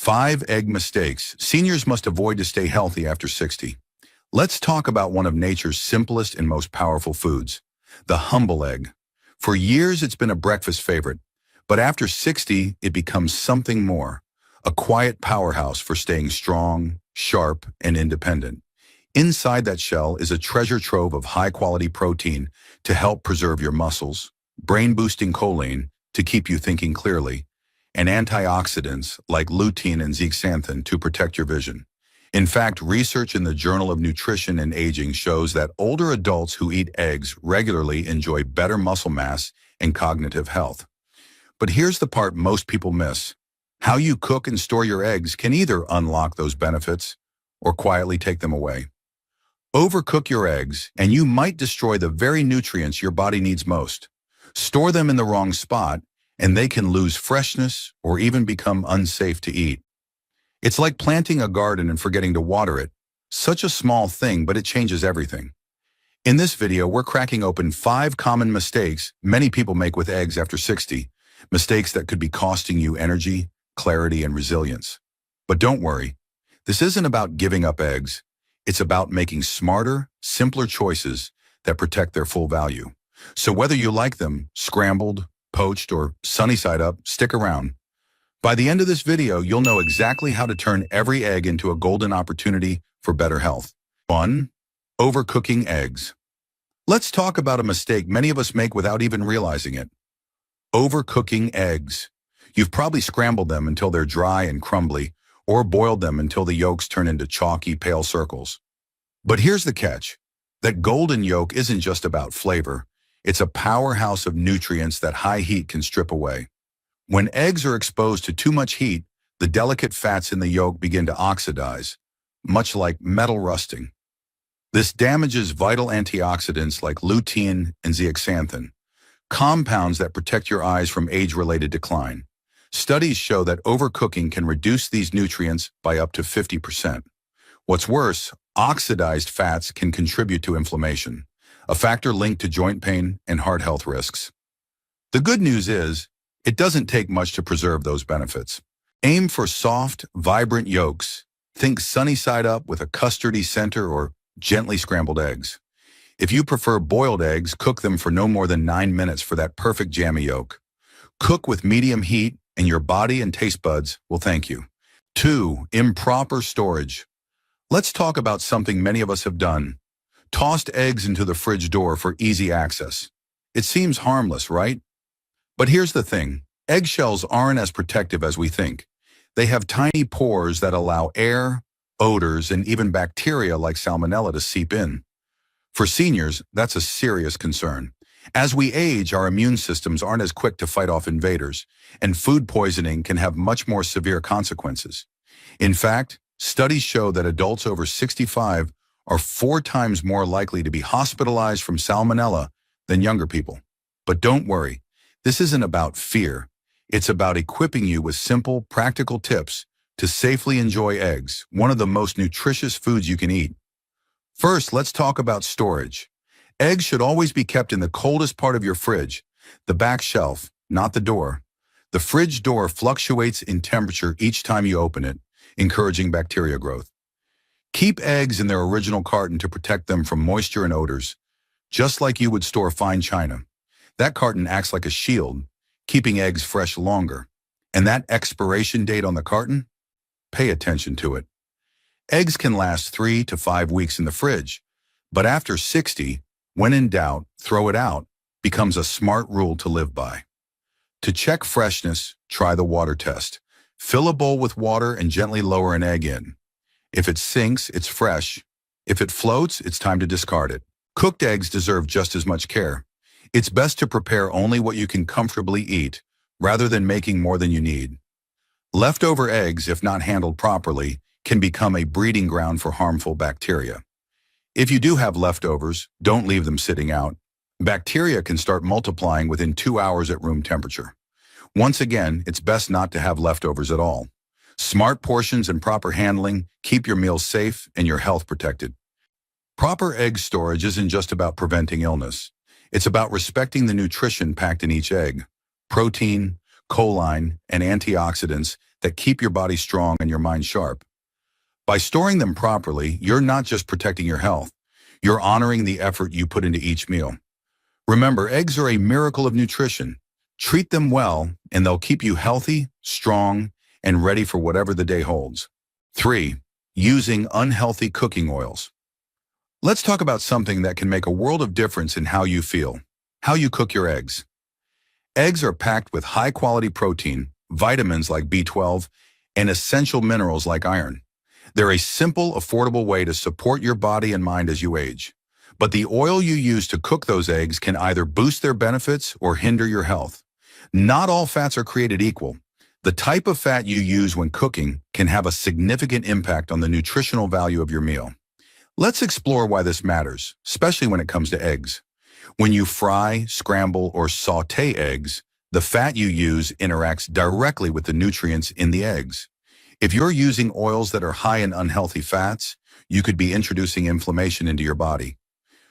5 egg mistakes seniors must avoid to stay healthy after 60. Let's talk about one of nature's simplest and most powerful foods, the humble egg. For years, it's been a breakfast favorite, but after 60, it becomes something more, a quiet powerhouse for staying strong, sharp, and independent. Inside that shell is a treasure trove of high-quality protein to help preserve your muscles, brain-boosting choline to keep you thinking clearly, and antioxidants like lutein and zeaxanthin to protect your vision. In fact, research in the Journal of Nutrition and Aging shows that older adults who eat eggs regularly enjoy better muscle mass and cognitive health. But here's the part most people miss. How you cook and store your eggs can either unlock those benefits or quietly take them away. Overcook your eggs, and you might destroy the very nutrients your body needs most. Store them in the wrong spot, and they can lose freshness or even become unsafe to eat. It's like planting a garden and forgetting to water it. Such a small thing, but it changes everything. In this video, we're cracking open 5 common mistakes many people make with eggs after 60, mistakes that could be costing you energy, clarity, and resilience. But don't worry, this isn't about giving up eggs. It's about making smarter, simpler choices that protect their full value. So whether you like them scrambled, poached, or sunny side up, stick around. By the end of this video, you'll know exactly how to turn every egg into a golden opportunity for better health. 1. Overcooking eggs. Let's talk about a mistake many of us make without even realizing it. Overcooking eggs. You've probably scrambled them until they're dry and crumbly, or boiled them until the yolks turn into chalky, pale circles. But here's the catch. That golden yolk isn't just about flavor. It's a powerhouse of nutrients that high heat can strip away. When eggs are exposed to too much heat, the delicate fats in the yolk begin to oxidize, much like metal rusting. This damages vital antioxidants like lutein and zeaxanthin, compounds that protect your eyes from age-related decline. Studies show that overcooking can reduce these nutrients by up to 50%. What's worse, oxidized fats can contribute to inflammation, a factor linked to joint pain and heart health risks. The good news is, it doesn't take much to preserve those benefits. Aim for soft, vibrant yolks. Think sunny side up with a custardy center or gently scrambled eggs. If you prefer boiled eggs, cook them for no more than 9 minutes for that perfect jammy yolk. Cook with medium heat, and your body and taste buds will thank you. 2. Improper storage. Let's talk about something many of us have done. Tossed eggs into the fridge door for easy access. It seems harmless, right? But here's the thing. Eggshells aren't as protective as we think. They have tiny pores that allow air, odors, and even bacteria like salmonella to seep in. For seniors, that's a serious concern. As we age, our immune systems aren't as quick to fight off invaders, and food poisoning can have much more severe consequences. In fact, studies show that adults over 65 are 4 times more likely to be hospitalized from salmonella than younger people. But don't worry, this isn't about fear. It's about equipping you with simple, practical tips to safely enjoy eggs, one of the most nutritious foods you can eat. First, let's talk about storage. Eggs should always be kept in the coldest part of your fridge, the back shelf, not the door. The fridge door fluctuates in temperature each time you open it, encouraging bacteria growth. Keep eggs in their original carton to protect them from moisture and odors, just like you would store fine china. That carton acts like a shield, keeping eggs fresh longer. And that expiration date on the carton? Pay attention to it. Eggs can last 3 to 5 weeks in the fridge, but after 60, when in doubt, throw it out, becomes a smart rule to live by. To check freshness, try the water test. Fill a bowl with water and gently lower an egg in. If it sinks, it's fresh. If it floats, it's time to discard it. Cooked eggs deserve just as much care. It's best to prepare only what you can comfortably eat, rather than making more than you need. Leftover eggs, if not handled properly, can become a breeding ground for harmful bacteria. If you do have leftovers, don't leave them sitting out. Bacteria can start multiplying within 2 hours at room temperature. Once again, it's best not to have leftovers at all. Smart portions and proper handling keep your meals safe and your health protected. Proper egg storage isn't just about preventing illness. It's about respecting the nutrition packed in each egg. Protein, choline, and antioxidants that keep your body strong and your mind sharp. By storing them properly, you're not just protecting your health, you're honoring the effort you put into each meal. Remember, eggs are a miracle of nutrition. Treat them well, and they'll keep you healthy, strong, and ready for whatever the day holds. 3. Using unhealthy cooking oils. Let's talk about something that can make a world of difference in how you feel, how you cook your eggs. Eggs are packed with high-quality protein, vitamins like B12, and essential minerals like iron. They're a simple, affordable way to support your body and mind as you age. But the oil you use to cook those eggs can either boost their benefits or hinder your health. Not all fats are created equal. The type of fat you use when cooking can have a significant impact on the nutritional value of your meal. Let's explore why this matters, especially when it comes to eggs. When you fry, scramble, or sauté eggs, the fat you use interacts directly with the nutrients in the eggs. If you're using oils that are high in unhealthy fats, you could be introducing inflammation into your body.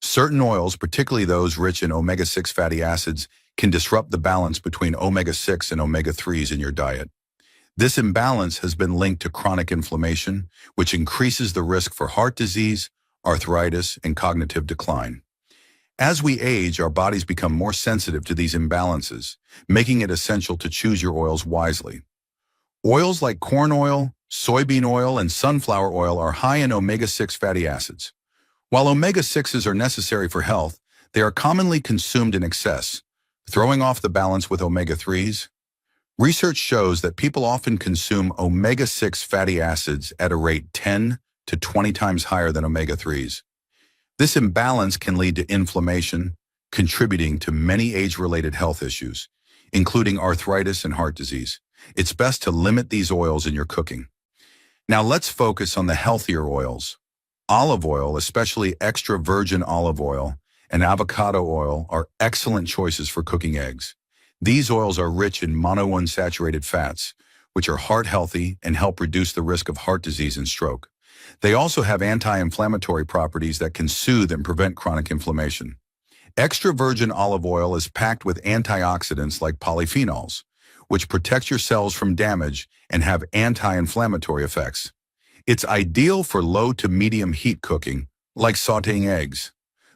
Certain oils, particularly those rich in omega-6 fatty acids, can disrupt the balance between omega-6 and omega-3s in your diet. This imbalance has been linked to chronic inflammation, which increases the risk for heart disease, arthritis, and cognitive decline. As we age, our bodies become more sensitive to these imbalances, making it essential to choose your oils wisely. Oils like corn oil, soybean oil, and sunflower oil are high in omega-6 fatty acids. While omega-6s are necessary for health, they are commonly consumed in excess, throwing off the balance with omega-3s. Research shows that people often consume omega-6 fatty acids at a rate 10 to 20 times higher than omega-3s. This imbalance can lead to inflammation, contributing to many age-related health issues, including arthritis and heart disease. It's best to limit these oils in your cooking. Now let's focus on the healthier oils. Olive oil, especially extra virgin olive oil, and avocado oil are excellent choices for cooking eggs. These oils are rich in monounsaturated fats, which are heart healthy and help reduce the risk of heart disease and stroke. They also have anti-inflammatory properties that can soothe and prevent chronic inflammation. Extra virgin olive oil is packed with antioxidants like polyphenols, which protect your cells from damage and have anti-inflammatory effects. It's ideal for low to medium heat cooking, like sautéing eggs.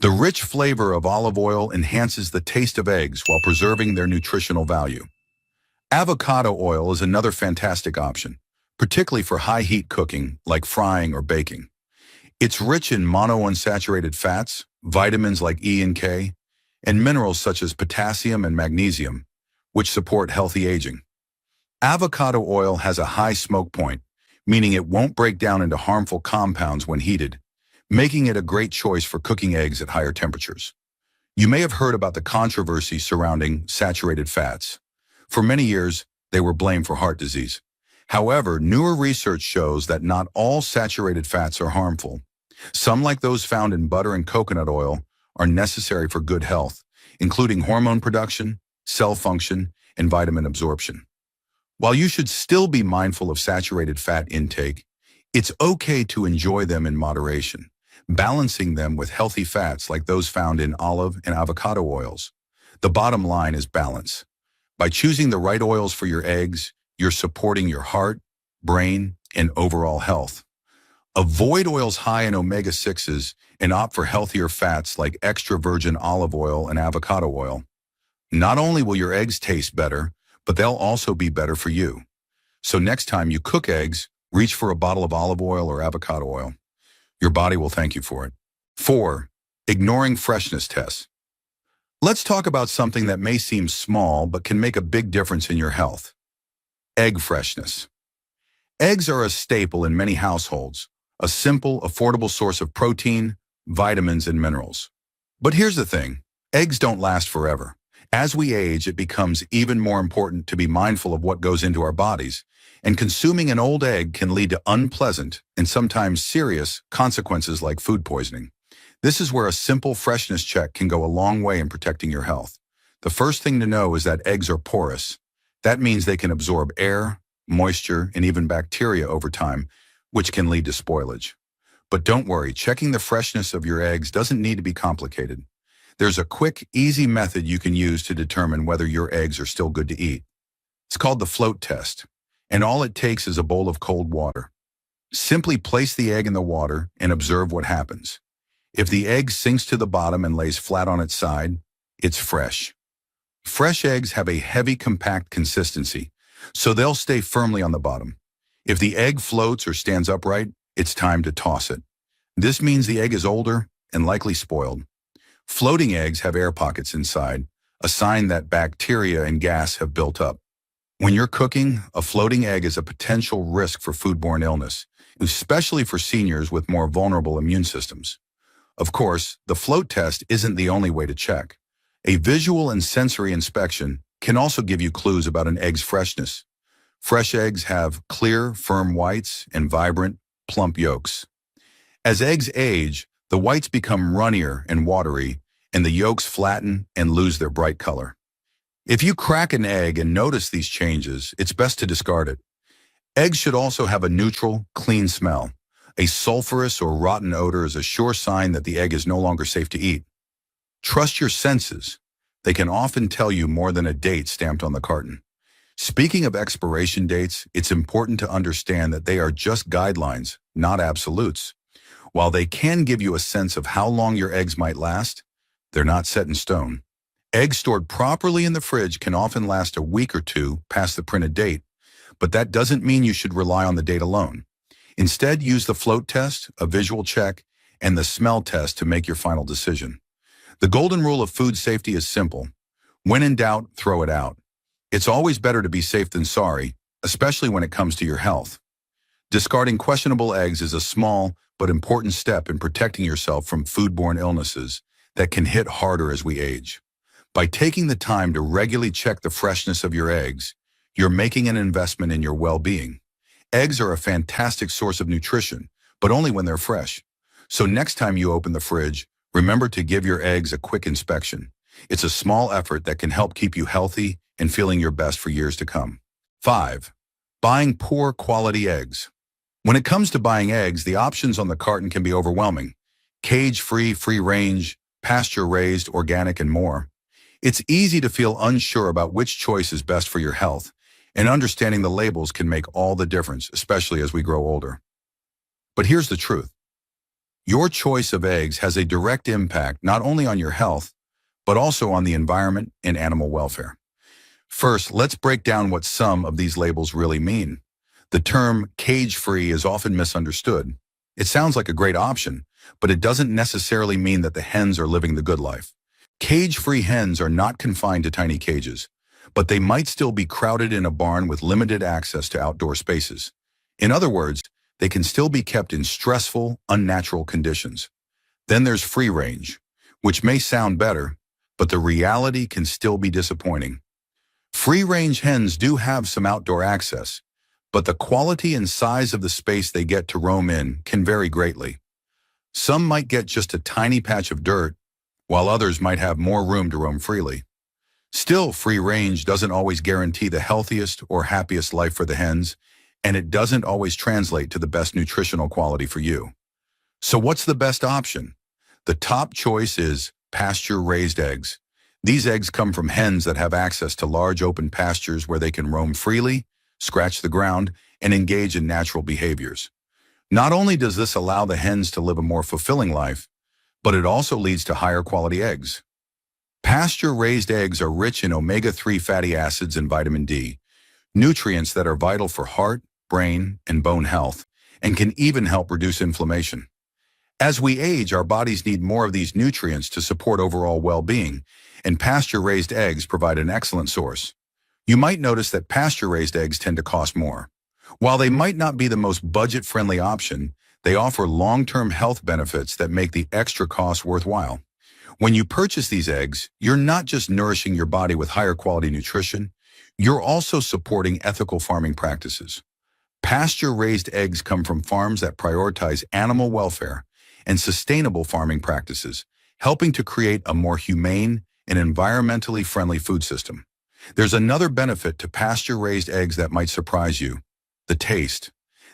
The rich flavor of olive oil enhances the taste of eggs while preserving their nutritional value. Avocado oil is another fantastic option, particularly for high heat cooking like frying or baking. It's rich in monounsaturated fats, vitamins like E and K, and minerals such as potassium and magnesium, which support healthy aging. Avocado oil has a high smoke point, meaning it won't break down into harmful compounds when heated, making it a great choice for cooking eggs at higher temperatures. You may have heard about the controversy surrounding saturated fats. For many years, they were blamed for heart disease. However, newer research shows that not all saturated fats are harmful. Some, like those found in butter and coconut oil, are necessary for good health, including hormone production, cell function, and vitamin absorption. While you should still be mindful of saturated fat intake, it's okay to enjoy them in moderation, balancing them with healthy fats like those found in olive and avocado oils. The bottom line is balance. By choosing the right oils for your eggs, you're supporting your heart, brain, and overall health. Avoid oils high in omega-6s and opt for healthier fats like extra virgin olive oil and avocado oil. Not only will your eggs taste better, but they'll also be better for you. So next time you cook eggs, reach for a bottle of olive oil or avocado oil. Your body will thank you for it. 4. Ignoring freshness tests. Let's talk about something that may seem small but can make a big difference in your health. Egg freshness. Eggs are a staple in many households, a simple, affordable source of protein, vitamins, and minerals. But here's the thing, eggs don't last forever. As we age, it becomes even more important to be mindful of what goes into our bodies, and consuming an old egg can lead to unpleasant and sometimes serious consequences like food poisoning. This is where a simple freshness check can go a long way in protecting your health. The first thing to know is that eggs are porous. That means they can absorb air, moisture, and even bacteria over time, which can lead to spoilage. But don't worry, checking the freshness of your eggs doesn't need to be complicated. There's a quick, easy method you can use to determine whether your eggs are still good to eat. It's called the float test. and all it takes is a bowl of cold water. Simply place the egg in the water and observe what happens. If the egg sinks to the bottom and lays flat on its side, it's fresh. Fresh eggs have a heavy, compact consistency, so they'll stay firmly on the bottom. If the egg floats or stands upright, it's time to toss it. This means the egg is older and likely spoiled. Floating eggs have air pockets inside, a sign that bacteria and gas have built up. When you're cooking, a floating egg is a potential risk for foodborne illness, especially for seniors with more vulnerable immune systems. Of course, the float test isn't the only way to check. A visual and sensory inspection can also give you clues about an egg's freshness. Fresh eggs have clear, firm whites and vibrant, plump yolks. As eggs age, the whites become runnier and watery, and the yolks flatten and lose their bright color. If you crack an egg and notice these changes, it's best to discard it. Eggs should also have a neutral, clean smell. A sulfurous or rotten odor is a sure sign that the egg is no longer safe to eat. Trust your senses. They can often tell you more than a date stamped on the carton. Speaking of expiration dates, it's important to understand that they are just guidelines, not absolutes. While they can give you a sense of how long your eggs might last, they're not set in stone. Eggs stored properly in the fridge can often last a week or two past the printed date, but that doesn't mean you should rely on the date alone. Instead, use the float test, a visual check, and the smell test to make your final decision. The golden rule of food safety is simple. When in doubt, throw it out. It's always better to be safe than sorry, especially when it comes to your health. Discarding questionable eggs is a small but important step in protecting yourself from foodborne illnesses that can hit harder as we age. By taking the time to regularly check the freshness of your eggs, you're making an investment in your well-being. Eggs are a fantastic source of nutrition, but only when they're fresh. So next time you open the fridge, remember to give your eggs a quick inspection. It's a small effort that can help keep you healthy and feeling your best for years to come. 5. Buying poor quality eggs. When it comes to buying eggs, the options on the carton can be overwhelming. Cage-free, free-range, pasture-raised, organic, and more. It's easy to feel unsure about which choice is best for your health, and understanding the labels can make all the difference, especially as we grow older. But here's the truth. Your choice of eggs has a direct impact not only on your health, but also on the environment and animal welfare. First, let's break down what some of these labels really mean. The term cage-free is often misunderstood. It sounds like a great option, but it doesn't necessarily mean that the hens are living the good life. Cage-free hens are not confined to tiny cages, but they might still be crowded in a barn with limited access to outdoor spaces. In other words, they can still be kept in stressful, unnatural conditions. Then there's free range, which may sound better, but the reality can still be disappointing. Free-range hens do have some outdoor access, but the quality and size of the space they get to roam in can vary greatly. Some might get just a tiny patch of dirt, while others might have more room to roam freely. Still, free range doesn't always guarantee the healthiest or happiest life for the hens, and it doesn't always translate to the best nutritional quality for you. So what's the best option? The top choice is pasture-raised eggs. These eggs come from hens that have access to large open pastures where they can roam freely, scratch the ground, and engage in natural behaviors. Not only does this allow the hens to live a more fulfilling life, but it also leads to higher quality eggs. Pasture-raised eggs are rich in omega-3 fatty acids and vitamin D, nutrients that are vital for heart, brain, and bone health, and can even help reduce inflammation. As we age, our bodies need more of these nutrients to support overall well-being, and pasture-raised eggs provide an excellent source. You might notice that pasture-raised eggs tend to cost more. While they might not be the most budget-friendly option, they offer long-term health benefits that make the extra cost worthwhile. When you purchase these eggs, you're not just nourishing your body with higher quality nutrition, you're also supporting ethical farming practices. Pasture-raised eggs come from farms that prioritize animal welfare and sustainable farming practices, helping to create a more humane and environmentally friendly food system. There's another benefit to pasture-raised eggs that might surprise you: the taste.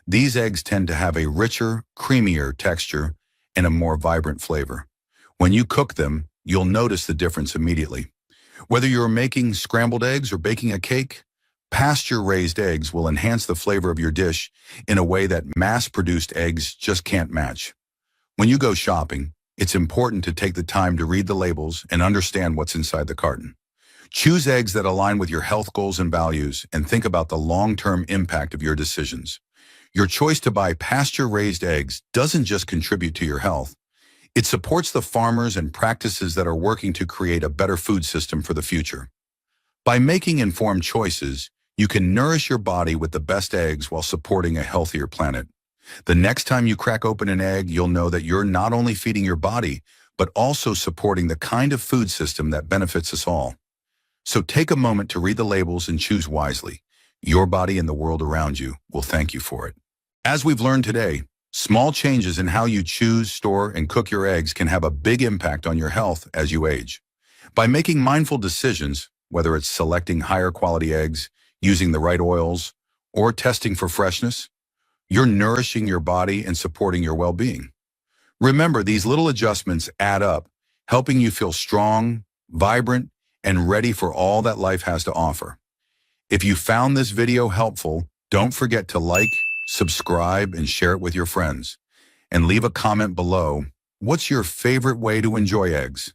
These eggs tend to have a richer, creamier texture and a more vibrant flavor. When you cook them, you'll notice the difference immediately. Whether you're making scrambled eggs or baking a cake, Pasture-raised eggs will enhance the flavor of your dish in a way that mass-produced eggs just can't match. When you go shopping, it's important to take the time to read the labels and understand what's inside the carton. Choose eggs that align with your health goals and values, and think about the long-term impact of your decisions. Your choice to buy pasture-raised eggs doesn't just contribute to your health, it supports the farmers and practices that are working to create a better food system for the future. By making informed choices, you can nourish your body with the best eggs while supporting a healthier planet. The next time you crack open an egg, you'll know that you're not only feeding your body, but also supporting the kind of food system that benefits us all. So take a moment to read the labels and choose wisely. Your body and the world around you will thank you for it. As we've learned today, small changes in how you choose, store, and cook your eggs can have a big impact on your health as you age. By making mindful decisions, whether it's selecting higher quality eggs, using the right oils, or testing for freshness, you're nourishing your body and supporting your well-being. Remember, these little adjustments add up, helping you feel strong, vibrant, and ready for all that life has to offer. If you found this video helpful, don't forget to like, subscribe, and share it with your friends. And leave a comment below. What's your favorite way to enjoy eggs?